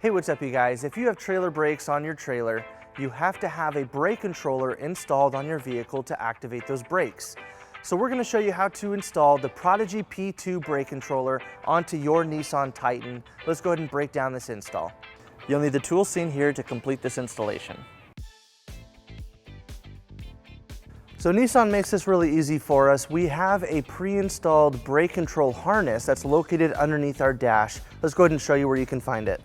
Hey, what's up you guys? If you have trailer brakes on your trailer, you have to have a brake controller installed on your vehicle to activate those brakes. So we're going to show you how to install the Prodigy P2 brake controller onto your Nissan Titan. Let's go ahead and break down this install. You'll need the tools seen here to complete this installation. So Nissan makes this really easy for us. We have a pre-installed brake control harness that's located underneath our dash. Let's go ahead and show you where you can find it.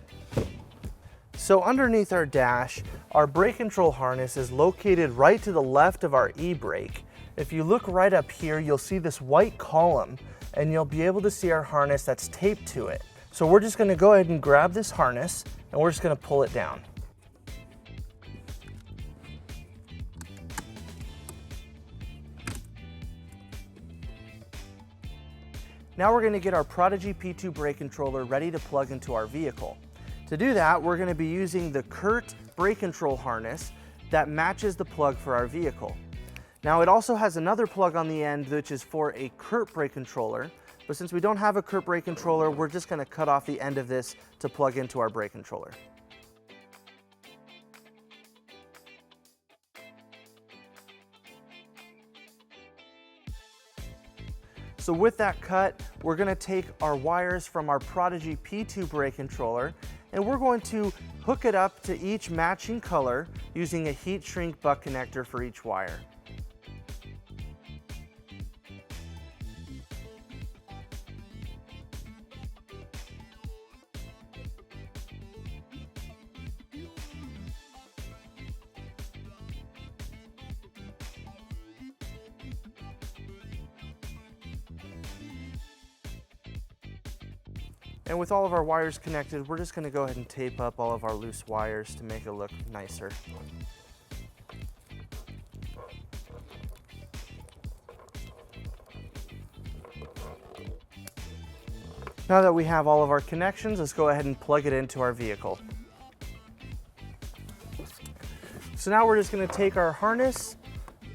So underneath our dash, our brake control harness is located right to the left of our e-brake. If you look right up here, you'll see this white column and you'll be able to see our harness that's taped to it. So we're just gonna go ahead and grab this harness and we're just gonna pull it down. Now we're gonna get our Prodigy P2 brake controller ready to plug into our vehicle. To do that, we're gonna be using the CURT brake control harness that matches the plug for our vehicle. Now it also has another plug on the end which is for a CURT brake controller, but since we don't have a CURT brake controller, we're just gonna cut off the end of this to plug into our brake controller. So with that cut, we're gonna take our wires from our Prodigy P2 brake controller and we're going to hook it up to each matching color using a heat shrink butt connector for each wire. And with all of our wires connected, we're just going to go ahead and tape up all of our loose wires to make it look nicer. Now that we have all of our connections, let's go ahead and plug it into our vehicle. So now we're just going to take our harness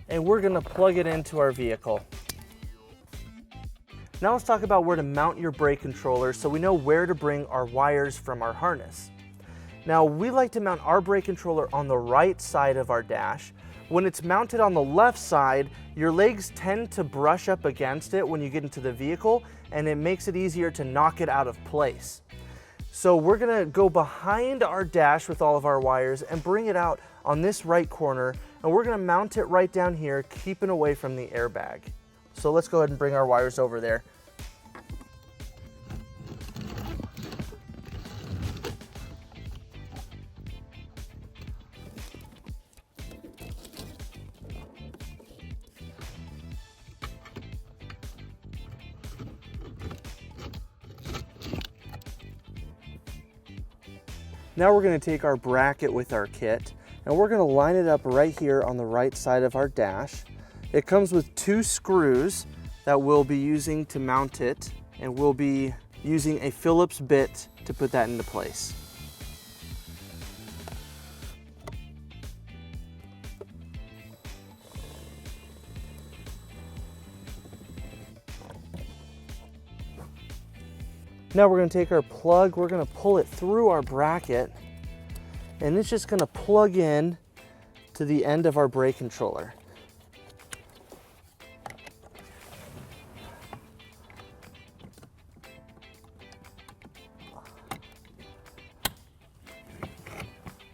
and we're going to plug it into our vehicle. Now let's talk about where to mount your brake controller so we know where to bring our wires from our harness. Now we like to mount our brake controller on the right side of our dash. When it's mounted on the left side, your legs tend to brush up against it when you get into the vehicle and it makes it easier to knock it out of place. So we're gonna go behind our dash with all of our wires and bring it out on this right corner and we're gonna mount it right down here, keeping away from the airbag. So let's go ahead and bring our wires over there. Now we're going to take our bracket with our kit and we're going to line it up right here on the right side of our dash. It comes with 2 screws that we'll be using to mount it, and we'll be using a Phillips bit to put that into place. Now we're going to take our plug, we're going to pull it through our bracket, and it's just going to plug in to the end of our brake controller.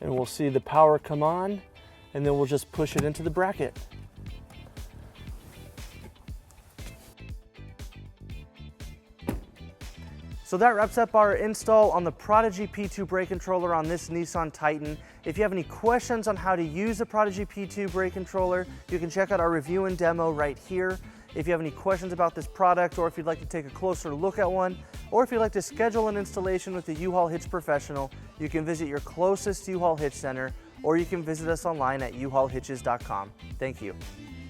And we'll see the power come on, and then we'll just push it into the bracket. So that wraps up our install on the Prodigy P2 brake controller on this Nissan Titan. If you have any questions on how to use the Prodigy P2 brake controller, you can check out our review and demo right here. If you have any questions about this product, or if you'd like to take a closer look at one, or if you'd like to schedule an installation with a U-Haul Hitch professional, you can visit your closest U-Haul Hitch center, or you can visit us online at uhaulhitches.com. Thank you.